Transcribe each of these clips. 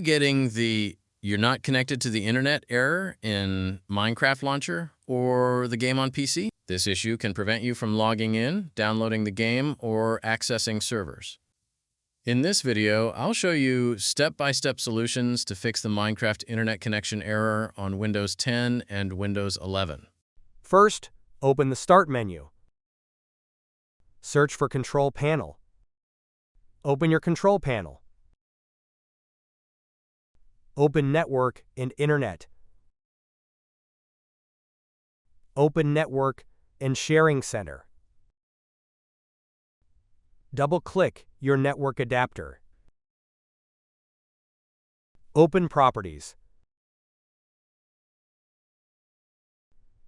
getting the "you're not connected to the internet" error in Minecraft Launcher or the game on PC? This issue can prevent you from logging in, downloading the game, or accessing servers. In this video, I'll show you step-by-step solutions to fix the Minecraft internet connection error on Windows 10 and Windows 11. First, open the Start menu. Search for Control Panel. Open your Control Panel. Open Network and Internet. Open Network and Sharing Center. Double-click your network adapter. Open Properties.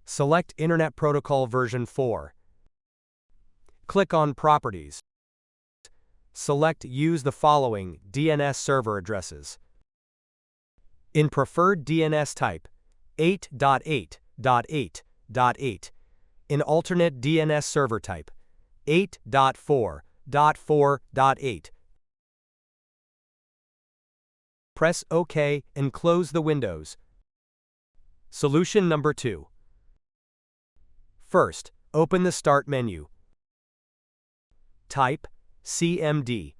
Select Internet Protocol version 4. Click on Properties. Select Use the following DNS server addresses. In preferred DNS type, 8.8.8.8. In alternate DNS server type, 8.4.4.8. Press OK and close the windows. Solution number 2. First, open the Start menu. Type CMD.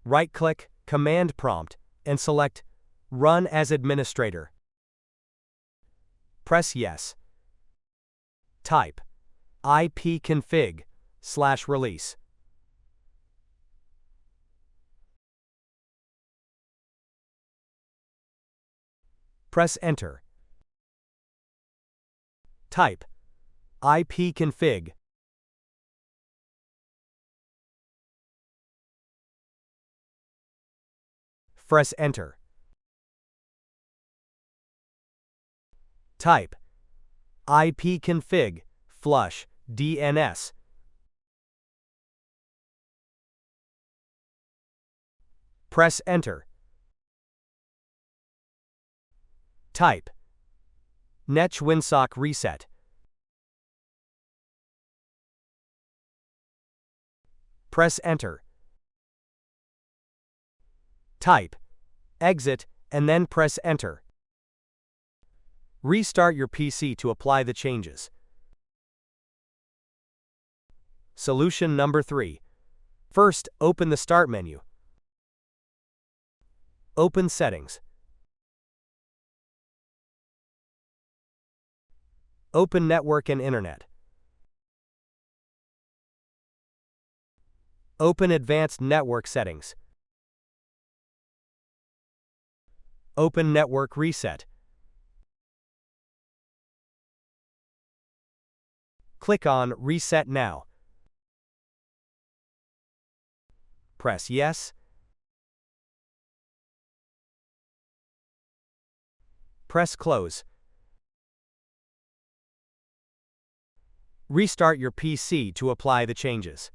Right-click Command Prompt and select Run as Administrator. Press Yes. Type ipconfig/release. Press Enter. Type ipconfig. Press Enter. Type ipconfig flush DNS. Press Enter. Type netwinsock reset. Press Enter. Type exit and then press Enter. Restart your PC to apply the changes. Solution number 3. First, open the Start menu. Open Settings. Open Network and Internet. Open Advanced Network Settings. Open Network Reset. Click on Reset Now. Press Yes. Press Close. Restart your PC to apply the changes.